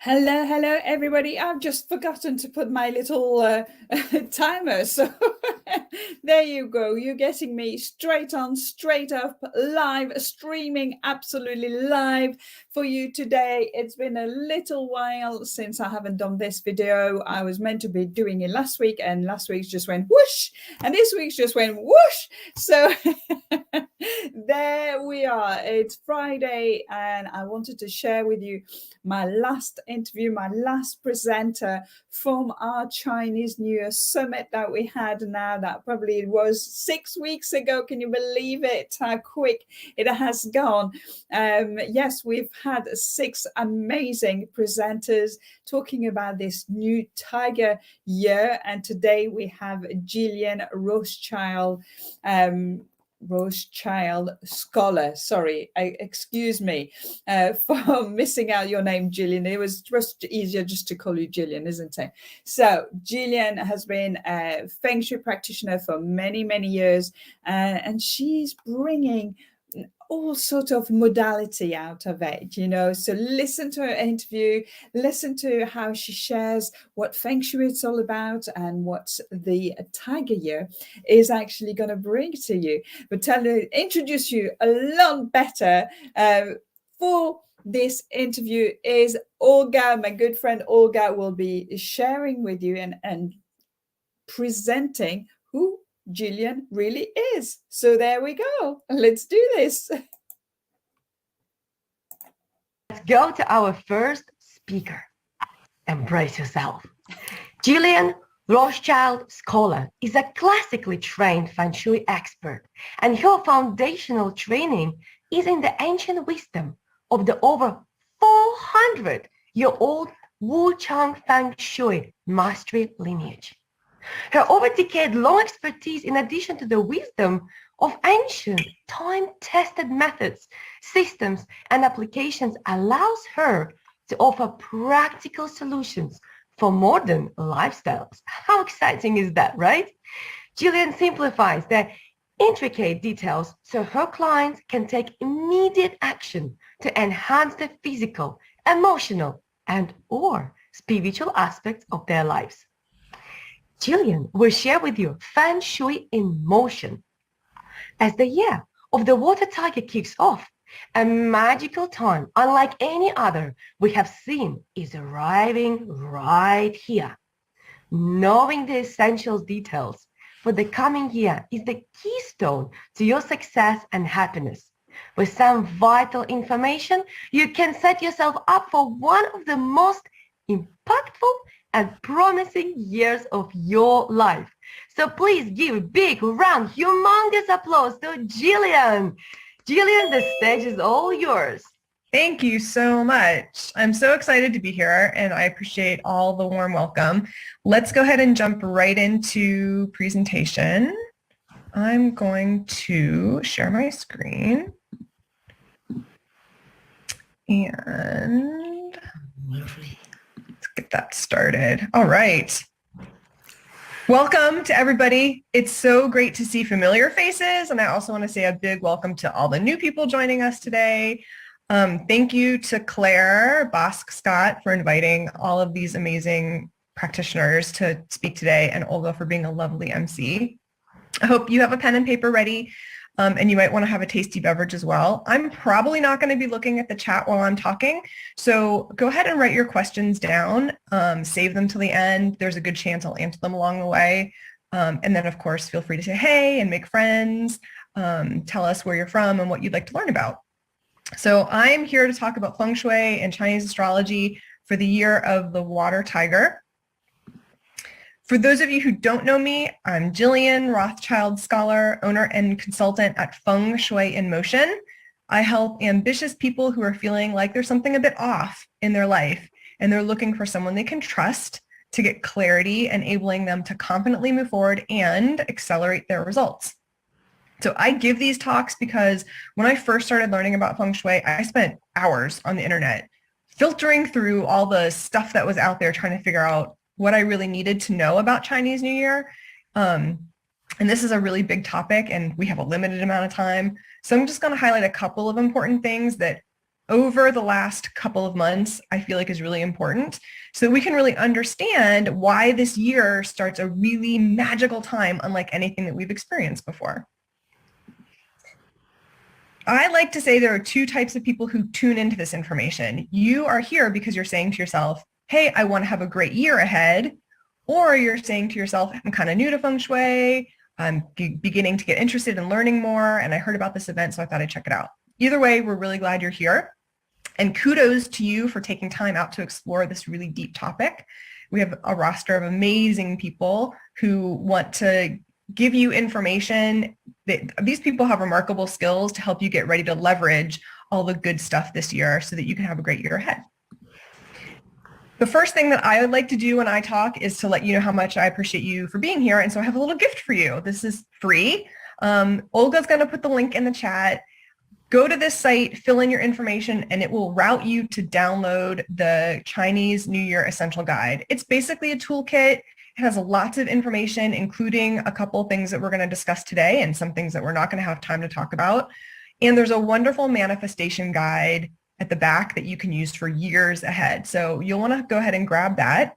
Hello, hello, everybody. I've just forgotten to put my little timer. So there you go. You're getting me straight on, straight up, live, streaming, absolutely live for you today. It's been a little while since I haven't done this video. I was meant to be doing it last week, and last week's just went whoosh, and this week's just went whoosh. So there we are. It's Friday, and I wanted to share with you my last interview, my last presenter from our Chinese New Year summit that we had now. That probably it was 6 weeks ago. Can you believe it? How quick it has gone. Yes, we've had 6 amazing presenters talking about this new Tiger year. And today we have Jillian Rothschild-Scholar. Sorry, excuse me for missing out your name, Jillian. It was just easier just to call you Jillian, isn't it? So Jillian has been a Feng Shui practitioner for many, many years, and she's bringing all sort of modality out of it, so listen to her interview, listen to how she shares what Feng Shui is all about and what the Tiger year is actually going to bring to you. But introduce you a lot better for this interview is Olga. My good friend Olga will be sharing with you and presenting who Jillian really is. So there we go. Let's do this. Let's go to our first speaker. Embrace yourself. Jillian Rothschild-Scholar is a classically trained Feng Shui expert, and her foundational training is in the ancient wisdom of the over 400-year-old Wu Chang Feng Shui mastery lineage. Her over-decade-long expertise, in addition to the wisdom of ancient, time-tested methods, systems, and applications, allows her to offer practical solutions for modern lifestyles. How exciting is that, right? Jillian simplifies the intricate details so her clients can take immediate action to enhance the physical, emotional, and/or spiritual aspects of their lives. Jillian will share with you Feng Shui in Motion. As the year of the water tiger kicks off, a magical time unlike any other we have seen is arriving right here. Knowing the essential details for the coming year is the keystone to your success and happiness. With some vital information, you can set yourself up for one of the most impactful and promising years of your life. So please give a big, round, humongous applause to Jillian. Jillian, the stage is all yours. Thank you so much. I'm so excited to be here, and I appreciate all the warm welcome. Let's go ahead and jump right into presentation. I'm going to share my screen. And let's get that started. All right. Welcome to everybody. It's so great to see familiar faces, and I also want to say a big welcome to all the new people joining us today. Thank you to Claire Bosk-Scott for inviting all of these amazing practitioners to speak today, and Olga for being a lovely MC. I hope you have a pen and paper ready, and you might want to have a tasty beverage as well. I'm probably not going to be looking at the chat while I'm talking, so go ahead and write your questions down, save them till the end. There's a good chance I'll answer them along the way. And then, of course, feel free to say hey and make friends, tell us where you're from and what you'd like to learn about. So I'm here to talk about Feng Shui and Chinese astrology for the year of the water tiger. For those of you who don't know me, I'm Jillian Rothschild-Scholar, owner and consultant at Feng Shui In Motion. I help ambitious people who are feeling like there's something a bit off in their life, and they're looking for someone they can trust to get clarity, enabling them to confidently move forward and accelerate their results. So I give these talks because when I first started learning about Feng Shui, I spent hours on the internet filtering through all the stuff that was out there trying to figure out what I really needed to know about Chinese New Year. And this is a really big topic, and we have a limited amount of time. So I'm just going to highlight a couple of important things that over the last couple of months, I feel like is really important so that we can really understand why this year starts a really magical time unlike anything that we've experienced before. I like to say there are two types of people who tune into this information. You are here because you're saying to yourself, hey, I want to have a great year ahead. Or you're saying to yourself, I'm kind of new to Feng Shui. I'm beginning to get interested in learning more. And I heard about this event, so I thought I'd check it out. Either way, we're really glad you're here. And kudos to you for taking time out to explore this really deep topic. We have a roster of amazing people who want to give you information. These people have remarkable skills to help you get ready to leverage all the good stuff this year so that you can have a great year ahead. The first thing that I would like to do when I talk is to let you know how much I appreciate you for being here. And so I have a little gift for you. This is free. Olga's going to put the link in the chat. Go to this site, fill in your information, and it will route you to download the Chinese New Year Essential Guide. It's basically a toolkit. It has lots of information, including a couple of things that we're going to discuss today and some things that we're not going to have time to talk about. And there's a wonderful manifestation guide at the back that you can use for years ahead. So you'll want to go ahead and grab that.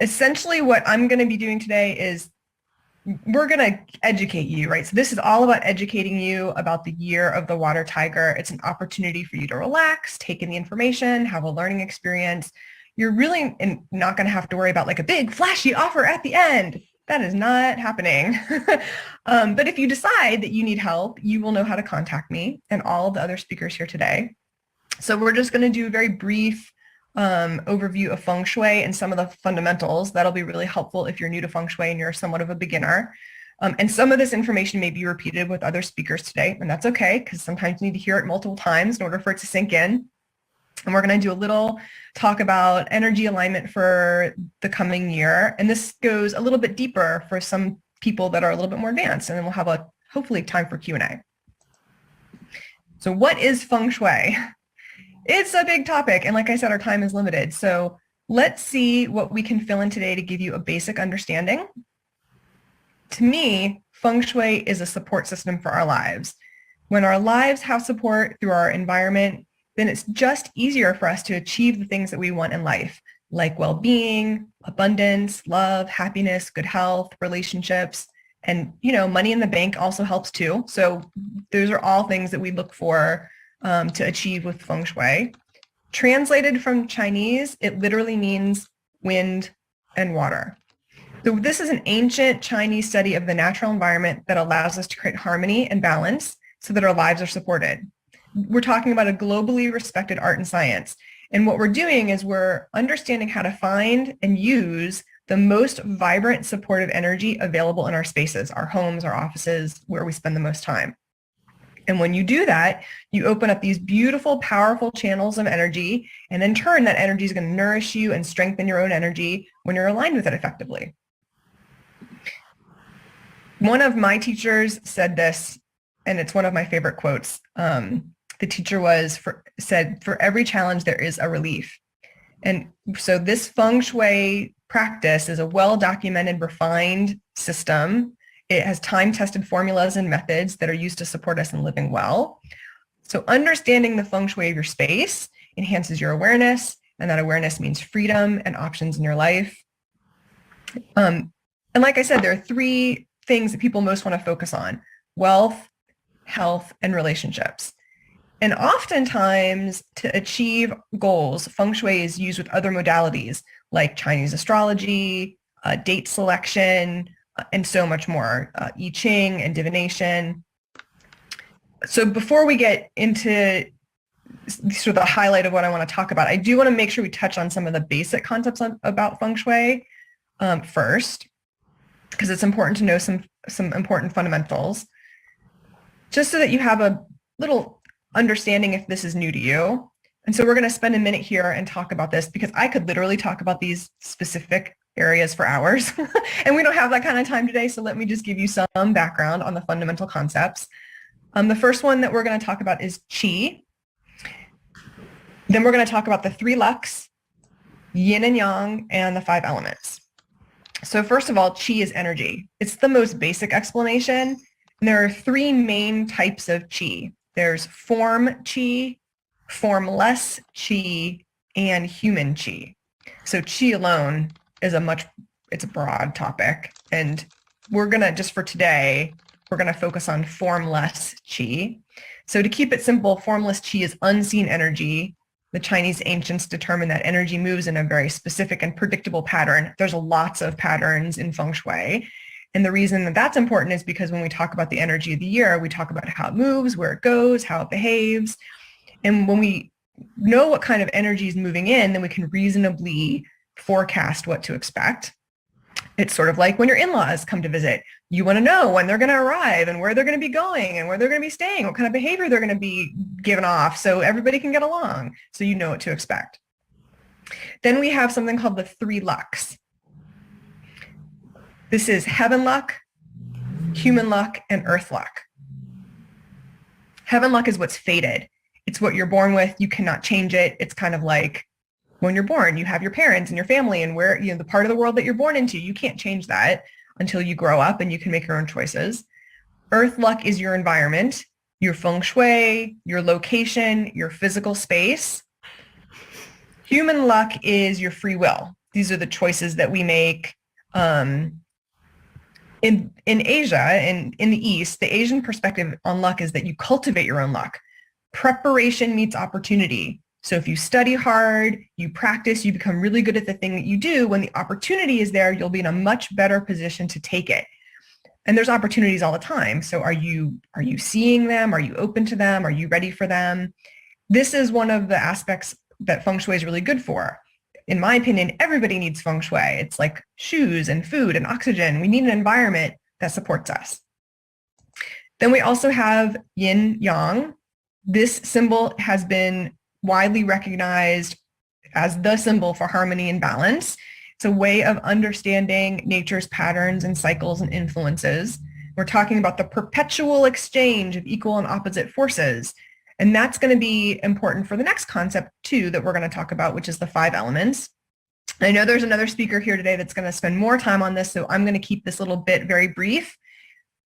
Essentially, what I'm going to be doing today is we're going to educate you, right? So this is all about educating you about the year of the water tiger. It's an opportunity for you to relax, take in the information, have a learning experience. You're really not going to have to worry about like a big flashy offer at the end. That is not happening. But if you decide that you need help, you will know how to contact me and all of the other speakers here today. So we're just going to do a very brief overview of Feng Shui and some of the fundamentals. That'll be really helpful if you're new to Feng Shui and you're somewhat of a beginner. And some of this information may be repeated with other speakers today, and that's okay, because sometimes you need to hear it multiple times in order for it to sink in. And we're going to do a little talk about energy alignment for the coming year. And this goes a little bit deeper for some people that are a little bit more advanced, and then we'll have hopefully time for Q&A. So what is Feng Shui? It's a big topic, and like I said, our time is limited. So let's see what we can fill in today to give you a basic understanding. To me, Feng Shui is a support system for our lives. When our lives have support through our environment, then it's just easier for us to achieve the things that we want in life, like well-being, abundance, love, happiness, good health, relationships, and money in the bank also helps too. So those are all things that we look for to achieve with Feng Shui. Translated from Chinese, it literally means wind and water. So this is an ancient Chinese study of the natural environment that allows us to create harmony and balance so that our lives are supported. We're talking about a globally respected art and science. And what we're doing is we're understanding how to find and use the most vibrant supportive energy available in our spaces, our homes, our offices, where we spend the most time. And when you do that, you open up these beautiful, powerful channels of energy. And in turn, that energy is going to nourish you and strengthen your own energy when you're aligned with it effectively. One of my teachers said this, and it's one of my favorite quotes. The teacher said, for every challenge, there is a relief. And so this Feng Shui practice is a well-documented, refined system. It has time-tested formulas and methods that are used to support us in living well. So understanding the Feng Shui of your space enhances your awareness, and that awareness means freedom and options in your life. And like I said, there are three things that people most want to focus on: wealth, health, and relationships. And oftentimes, to achieve goals, Feng Shui is used with other modalities like Chinese astrology, date selection, and so much more, I Ching and divination. So before we get into sort of the highlight of what I want to talk about, I do want to make sure we touch on some of the basic concepts about Feng Shui first, because it's important to know some important fundamentals, just so that you have a little understanding if this is new to you. And so we're going to spend a minute here and talk about this, because I could literally talk about these specific areas for hours and we don't have that kind of time today. So let me just give you some background on the fundamental concepts. The first one that we're going to talk about is Qi. Then we're going to talk about the three lux, yin and yang, and the 5 elements. So first of all, Qi is energy. It's the most basic explanation. And there are 3 main types of Qi. There's form qi, formless qi, and human qi. So qi alone is it's a broad topic. And we're going to, just for today, we're going to focus on formless qi. So to keep it simple, formless qi is unseen energy. The Chinese ancients determined that energy moves in a very specific and predictable pattern. There's lots of patterns in Feng Shui. And the reason that that's important is because when we talk about the energy of the year, we talk about how it moves, where it goes, how it behaves. And when we know what kind of energy is moving in, then we can reasonably forecast what to expect. It's sort of like when your in-laws come to visit. You want to know when they're going to arrive and where they're going to be going and where they're going to be staying, what kind of behavior they're going to be giving off so everybody can get along, so you know what to expect. Then we have something called the 3 lucks. This is heaven luck, human luck, and earth luck. Heaven luck is what's fated. It's what you're born with. You cannot change it. It's kind of like when you're born, you have your parents and your family and where, the part of the world that you're born into. You can't change that until you grow up and you can make your own choices. Earth luck is your environment, your feng shui, your location, your physical space. Human luck is your free will. These are the choices that we make. In Asia and in the East, the Asian perspective on luck is that you cultivate your own luck. Preparation meets opportunity. So if you study hard, you practice, you become really good at the thing that you do, when the opportunity is there, you'll be in a much better position to take it. And there's opportunities all the time. So are you seeing them? Are you open to them? Are you ready for them? This is one of the aspects that Feng Shui is really good for. In my opinion, everybody needs Feng Shui. It's like shoes and food and oxygen. We need an environment that supports us. Then we also have yin yang. This symbol has been widely recognized as the symbol for harmony and balance. It's a way of understanding nature's patterns and cycles and influences. We're talking about the perpetual exchange of equal and opposite forces. And that's going to be important for the next concept too that we're going to talk about, which is the 5 elements. I know there's another speaker here today that's going to spend more time on this, so I'm going to keep this little bit very brief.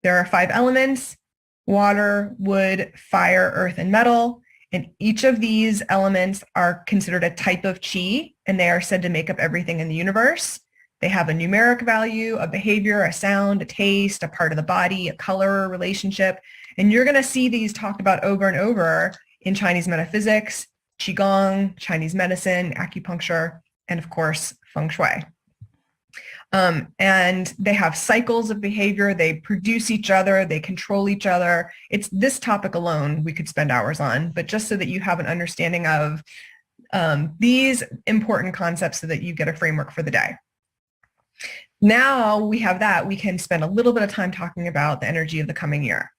There are 5 elements: water, wood, fire, earth, and metal. And each of these elements are considered a type of qi, and they are said to make up everything in the universe. They have a numeric value, a behavior, a sound, a taste, a part of the body, a color, a relationship. And you're going to see these talked about over and over in Chinese metaphysics, Qigong, Chinese medicine, acupuncture, and of course, Feng Shui. And they have cycles of behavior. They produce each other. They control each other. It's this topic alone we could spend hours on, but just so that you have an understanding of these important concepts so that you get a framework for the day. Now we have that, we can spend a little bit of time talking about the energy of the coming year.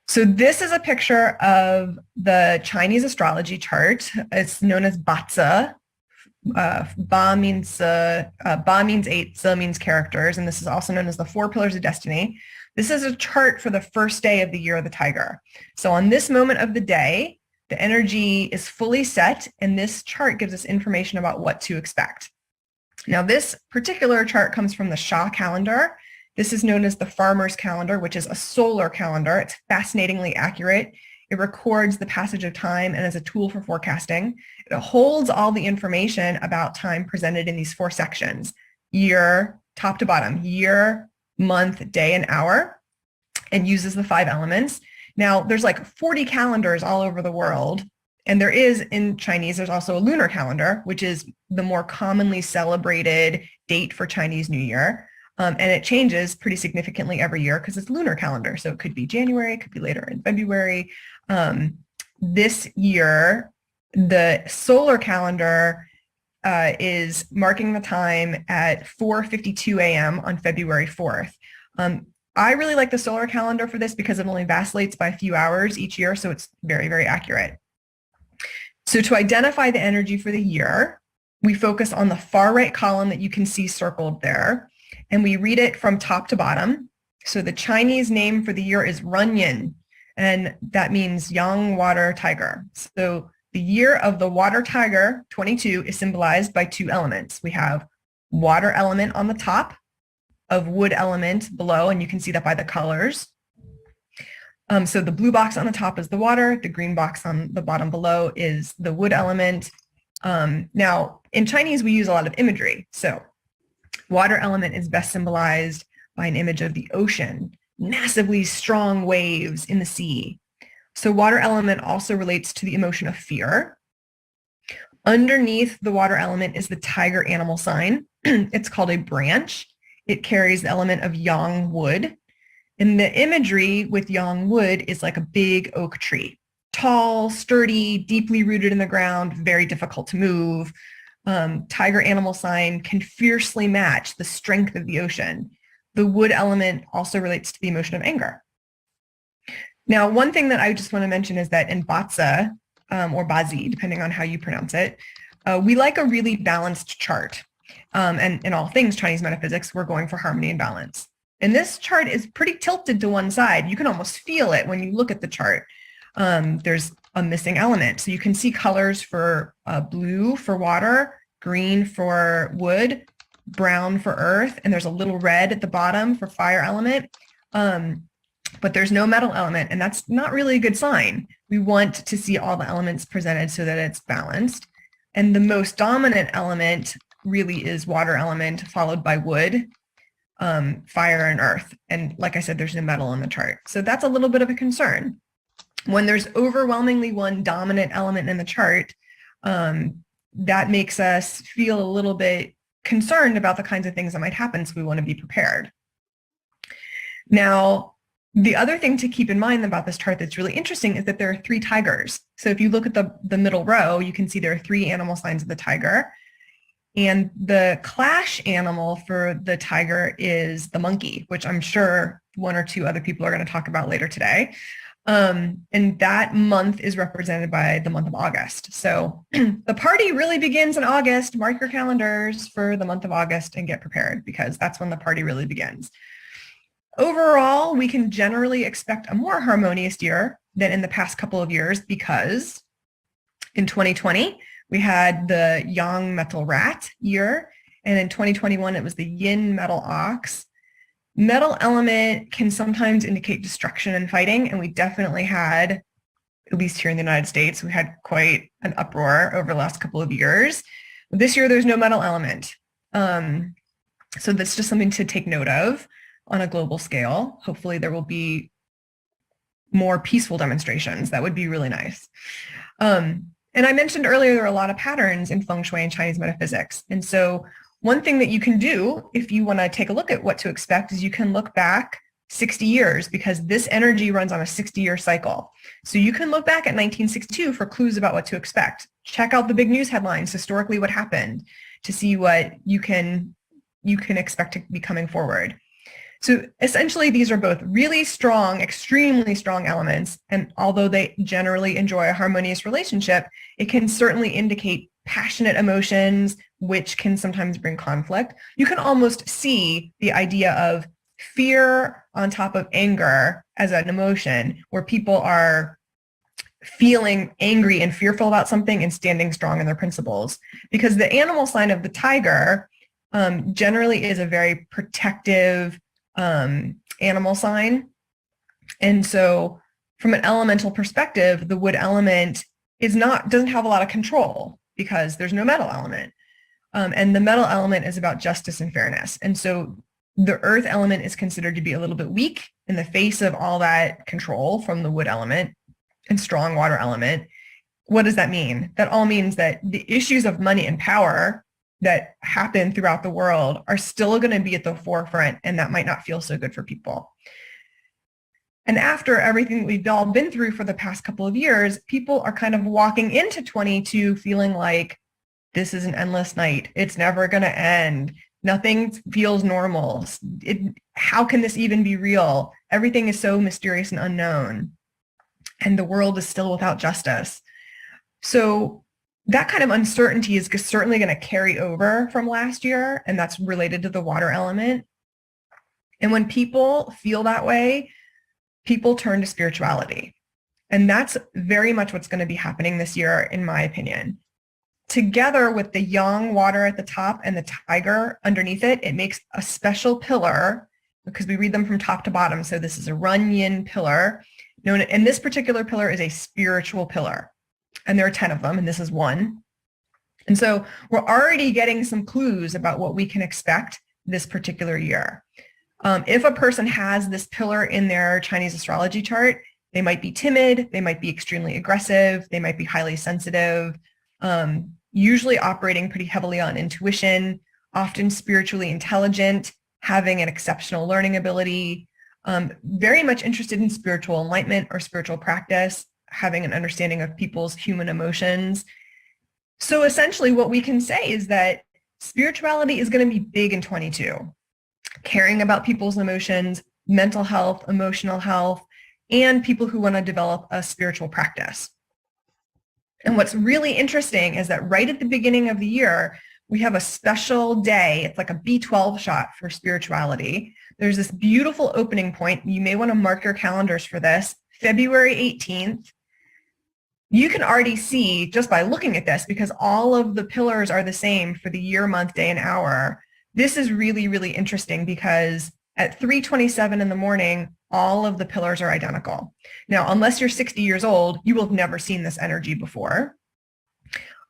So this is a picture of the Chinese astrology chart. It's known as Bazi. Ba means 8, Zi means characters, and this is also known as the 4 pillars of destiny. This is a chart for the first day of the year of the tiger. So on this moment of the day, the energy is fully set, and this chart gives us information about what to expect. Now, this particular chart comes from the Shah calendar. This is known as the farmer's calendar, which is a solar calendar. It's fascinatingly accurate. It records the passage of time and is a tool for forecasting. It holds all the information about time presented in these 4 sections: year, top to bottom, year, month, day, and hour, and uses the 5 elements. Now, there's like 40 calendars all over the world. And there is, in Chinese, there's also a lunar calendar, which is the more commonly celebrated date for Chinese New Year. And it changes pretty significantly every year because it's lunar calendar. So it could be January, it could be later in February. This year, the solar calendar is marking the time at 4:52 a.m. on February 4th. I really like the solar calendar for this because it only vacillates by a few hours each year, so it's very, very accurate. So to identify the energy for the year, we focus on the far right column that you can see circled there, and we read it from top to bottom. So the Chinese name for the year is Runyin, and that means young water tiger. So the year of the water tiger, 22, is symbolized by 2 elements. We have water element on the top, of wood element below, and you can see that by the colors. So the blue box on the top is the water. The green box on the bottom below is the wood element. Now, in Chinese, we use a lot of imagery. So water element is best symbolized by an image of the ocean, massively strong waves in the sea. So water element also relates to the emotion of fear. Underneath the water element is the tiger animal sign. It's called a branch. It carries the element of yang wood. And the imagery with yang wood is like a big oak tree. Tall, sturdy, deeply rooted in the ground, very difficult to move. Tiger animal sign can fiercely match the strength of the ocean. The wood element also relates to the emotion of anger. Now, one thing that I just want to mention is that in Batsa, or Bazi, depending on how you pronounce it, we like a really balanced chart. And in all things Chinese metaphysics, we're going for harmony and balance. And this chart is pretty tilted to one side. You can almost feel it when you look at the chart. There's a missing element. So you can see colors for blue for water, green for wood, brown for earth, and there's a little red at the bottom for fire element. But there's no metal element, and that's not really a good sign. We want to see all the elements presented so that it's balanced. And the most dominant element really is water element, followed by wood, fire, and earth. And like I said, there's no metal in the chart. So that's a little bit of a concern. When there's overwhelmingly one dominant element in the chart, that makes us feel a little bit concerned about the kinds of things that might happen, so we want to be prepared. Now, the other thing to keep in mind about this chart that's really interesting is that there are 3 tigers. So if you look at the middle row, you can see there are 3 animal signs of the tiger. And the clash animal for the tiger is the monkey, which I'm sure 1 or 2 other people are going to talk about later today. And that month is represented by the month of August. So the party really begins in August. Mark your calendars for the month of August and get prepared, because that's when the party really begins. Overall, we can generally expect a more harmonious year than in the past couple of years, because in 2020, we had the yang metal rat year, and in 2021, it was the yin metal ox. Metal element can sometimes indicate destruction and fighting, and we definitely had, at least here in the United States, we had quite an uproar over the last couple of years. This year, there's no metal element. So that's just something to take note of on a global scale. Hopefully there will be more peaceful demonstrations. That would be really nice. And I mentioned earlier, there are a lot of patterns in Feng Shui and Chinese metaphysics. And so one thing that you can do if you want to take a look at what to expect is you can look back 60 years, because this energy runs on a 60-year cycle. So you can look back at 1962 for clues about what to expect. Check out the big news headlines, historically what happened, to see what you can expect to be coming forward. So essentially, these are both really strong, extremely strong elements. And although they generally enjoy a harmonious relationship, it can certainly indicate passionate emotions, which can sometimes bring conflict. You can almost see the idea of fear on top of anger as an emotion, where people are feeling angry and fearful about something and standing strong in their principles. Because the animal sign of the tiger generally is a very protective animal sign. And so from an elemental perspective, the wood element doesn't have a lot of control, because there's no metal element. And the metal element is about justice and fairness. And so the earth element is considered to be a little bit weak in the face of all that control from the wood element and strong water element. What does that mean? That all means that the issues of money and power that happen throughout the world are still going to be at the forefront, and that might not feel so good for people. And after everything we've all been through for the past couple of years, people are kind of walking into 22 feeling like this is an endless night. It's never going to end. Nothing feels normal. How can this even be real? Everything is so mysterious and unknown, and the world is still without justice. So that kind of uncertainty is certainly going to carry over from last year, and that's related to the water element. And when people feel that way, people turn to spirituality. And that's very much what's going to be happening this year, in my opinion. Together with the yang water at the top and the tiger underneath it, it makes a special pillar, because we read them from top to bottom. So this is a run yin pillar. And this particular pillar is a spiritual pillar. And there are 10 of them, and this is one. And so we're already getting some clues about what we can expect this particular year. If a person has this pillar in their Chinese astrology chart, they might be timid, they might be extremely aggressive, they might be highly sensitive, usually operating pretty heavily on intuition, often spiritually intelligent, having an exceptional learning ability, very much interested in spiritual enlightenment or spiritual practice, having an understanding of people's human emotions. So essentially what we can say is that spirituality is going to be big in 22. Caring about people's emotions, mental health, emotional health, and people who want to develop a spiritual practice. And what's really interesting is that right at the beginning of the year, we have a special day. It's like a B12 shot for spirituality. There's this beautiful opening point. You may want to mark your calendars for this, February 18th. You can already see just by looking at this, because all of the pillars are the same for the year, month, day, and hour. This is really, really interesting because at 3:27 in the morning, all of the pillars are identical. Now, unless you're 60 years old, you will have never seen this energy before.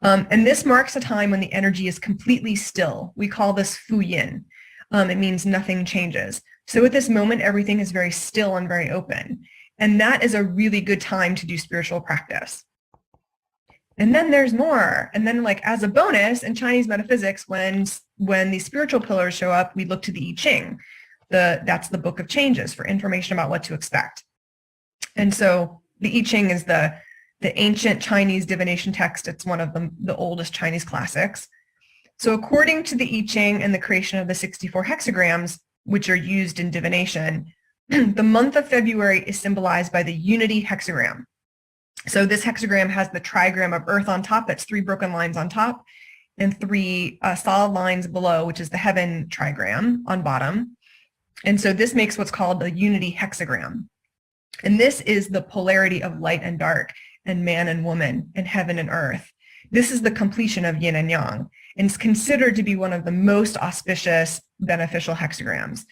And this marks a time when the energy is completely still. We call this Fu Yin. It means nothing changes. So at this moment, everything is very still and very open. And that is a really good time to do spiritual practice. And then there's more. And then, like, as a bonus in Chinese metaphysics, when these spiritual pillars show up, we look to the I Ching. That's the book of changes for information about what to expect. And so the I Ching is the ancient Chinese divination text. It's one of the oldest Chinese classics. So according to the I Ching and the creation of the 64 hexagrams, which are used in divination, the month of February is symbolized by the unity hexagram. So this hexagram has the trigram of earth on top. That's 3 broken lines on top and 3 solid lines below, which is the heaven trigram on bottom. And so this makes what's called the unity hexagram. And this is the polarity of light and dark and man and woman and heaven and earth. This is the completion of yin and yang, and it's considered to be one of the most auspicious, beneficial hexagrams.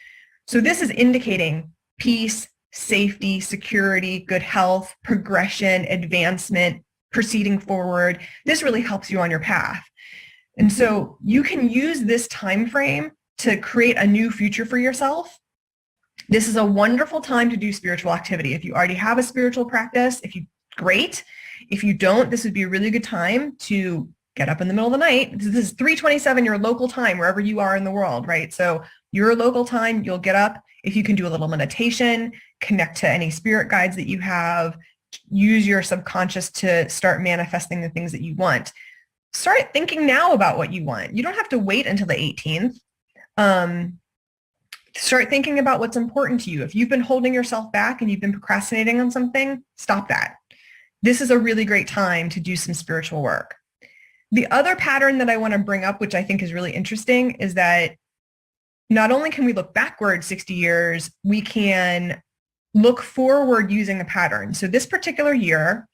So this is indicating peace, safety, security, good health, progression, advancement, proceeding forward. This really helps you on your path. And so you can use this time frame to create a new future for yourself. This is a wonderful time to do spiritual activity. If you already have a spiritual practice, great. If you don't, this would be a really good time to get up in the middle of the night. This is 3:27, your local time, wherever you are in the world, right? So your local time, you'll get up. If you can do a little meditation, connect to any spirit guides that you have, use your subconscious to start manifesting the things that you want. Start thinking now about what you want. You don't have to wait until the 18th. Start thinking about what's important to you. If you've been holding yourself back and you've been procrastinating on something, stop that. This is a really great time to do some spiritual work. The other pattern that I want to bring up, which I think is really interesting, is that not only can we look backward 60 years, we can look forward using a pattern. So this particular year,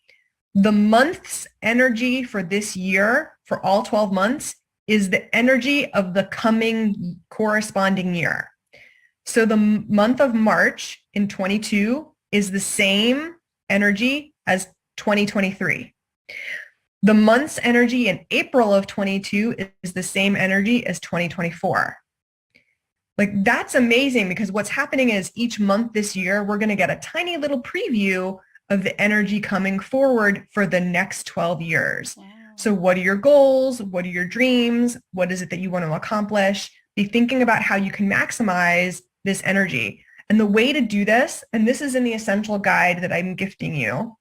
the month's energy for this year, for all 12 months, is the energy of the coming corresponding year. So the month of March in 22 is the same energy as 2023. The month's energy in April of 22 is the same energy as 2024. Like, that's amazing, because what's happening is each month this year, we're going to get a tiny little preview of the energy coming forward for the next 12 years. Wow. So what are your goals? What are your dreams? What is it that you want to accomplish? Be thinking about how you can maximize this energy. And the way to do this, and this is in the essential guide that I'm gifting you.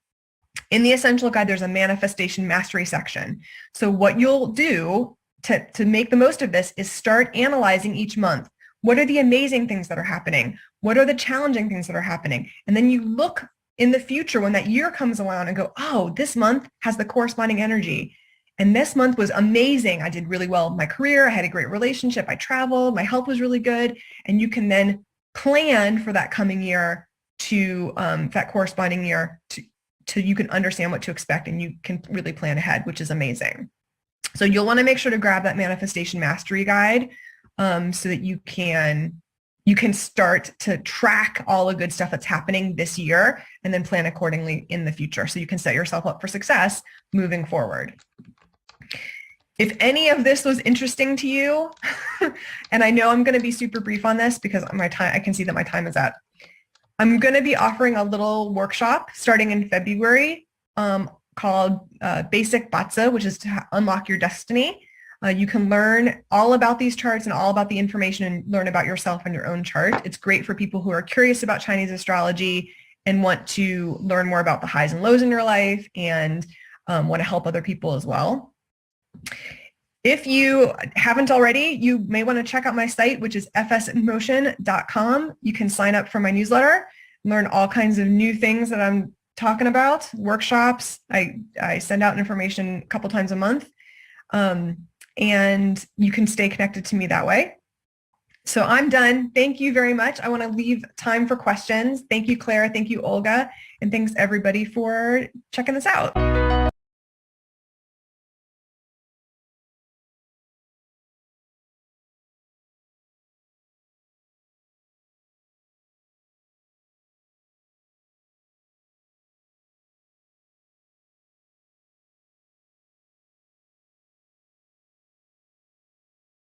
In the essential guide, there's a manifestation mastery section. So what you'll do to make the most of this is start analyzing each month. What are the amazing things that are happening? What are the challenging things that are happening? And then you look in the future when that year comes around and go, oh, this month has the corresponding energy. And this month was amazing. I did really well in my career. I had a great relationship. I traveled. My health was really good. And you can then plan for that coming year to that corresponding year to you can understand what to expect, and you can really plan ahead, which is amazing. So you'll want to make sure to grab that manifestation mastery guide so that you can you can start to track all the good stuff that's happening this year and then plan accordingly in the future. So you can set yourself up for success moving forward. If any of this was interesting to you, and I know I'm going to be super brief on this because my time, I can see that my time is up. I'm going to be offering a little workshop starting in February called Basic Batsa, which is to unlock your destiny. You can learn all about these charts and all about the information and learn about yourself and your own chart. It's great for people who are curious about Chinese astrology and want to learn more about the highs and lows in your life and want to help other people as well. If you haven't already, you may want to check out my site, which is fsinmotion.com. You can sign up for my newsletter, learn all kinds of new things that I'm talking about, workshops. I send out information a couple times a month. And you can stay connected to me that way. So I'm done. Thank you very much. I want to leave time for questions. Thank you, Clara. Thank you, Olga. And thanks everybody for checking this out.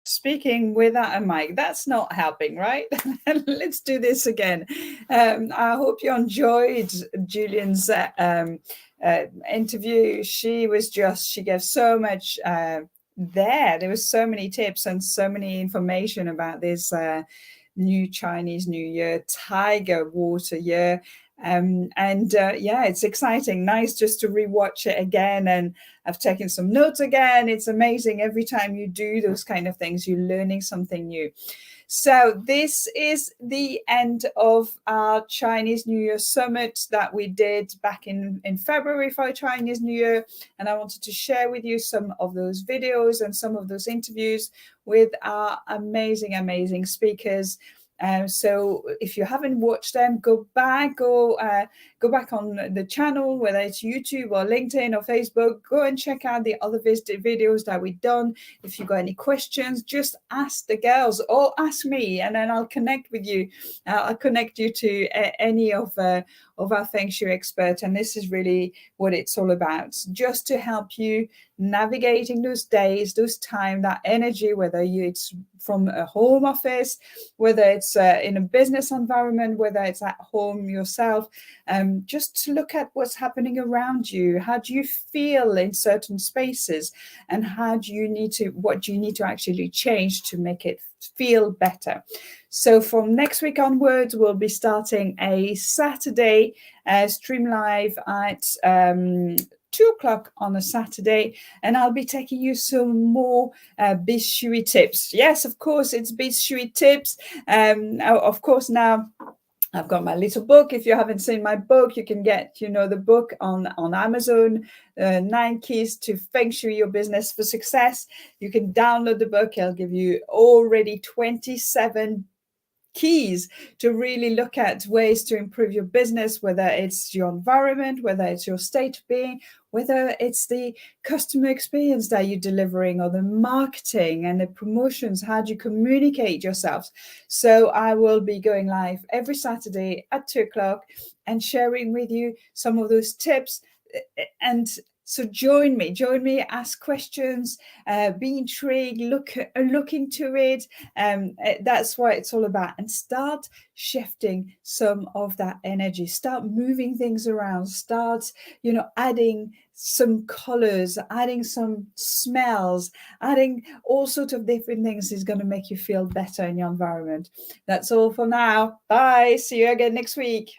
Speaking without a mic, that's not helping, right? Let's do this again. I hope you enjoyed Jillian's interview. She gave so much there was so many tips and so many information about this new Chinese New Year, Tiger Water Year. Yeah, it's exciting. Nice just to rewatch it again, and I've taken some notes again. It's amazing. Every time you do those kind of things, you're learning something new. So this is the end of our Chinese New Year summit that we did back in February for Chinese New Year. And I wanted to share with you some of those videos and some of those interviews with our amazing, amazing speakers. So if you haven't watched them, go back on the channel, whether it's YouTube or LinkedIn or Facebook. Go and check out the other videos that we've done. If you've got any questions, just ask the girls or ask me, and then I'll connect with you. I'll connect you to any of our Feng Shui experts. And this is really what it's all about, just to help you navigating those days, those time, that energy, whether it's from a home office, whether it's in a business environment, whether it's at home yourself, just to look at what's happening around you. How do you feel in certain spaces, and what do you need to actually change to make it feel better? So from next week onwards, we'll be starting a Saturday stream live at 2:00 on a Saturday, and I'll be taking you some more Biz Shui tips. Yes, of course, it's Biz Shui tips. Of course, now I've got my little book. If you haven't seen my book, you can get, the book on Amazon, 9 Keys to Feng Shui Your Business for Success. You can download the book. I'll give you already 27 keys to really look at ways to improve your business, whether it's your environment, whether it's your state of being, whether it's the customer experience that you're delivering, or the marketing and the promotions. How do you communicate yourself? So I will be going live every Saturday at 2:00 and sharing with you some of those tips. And so join me, ask questions, be intrigued, look into it. That's what it's all about. And start shifting some of that energy. Start moving things around. Start, adding some colors, adding some smells, adding all sorts of different things is going to make you feel better in your environment. That's all for now. Bye. See you again next week.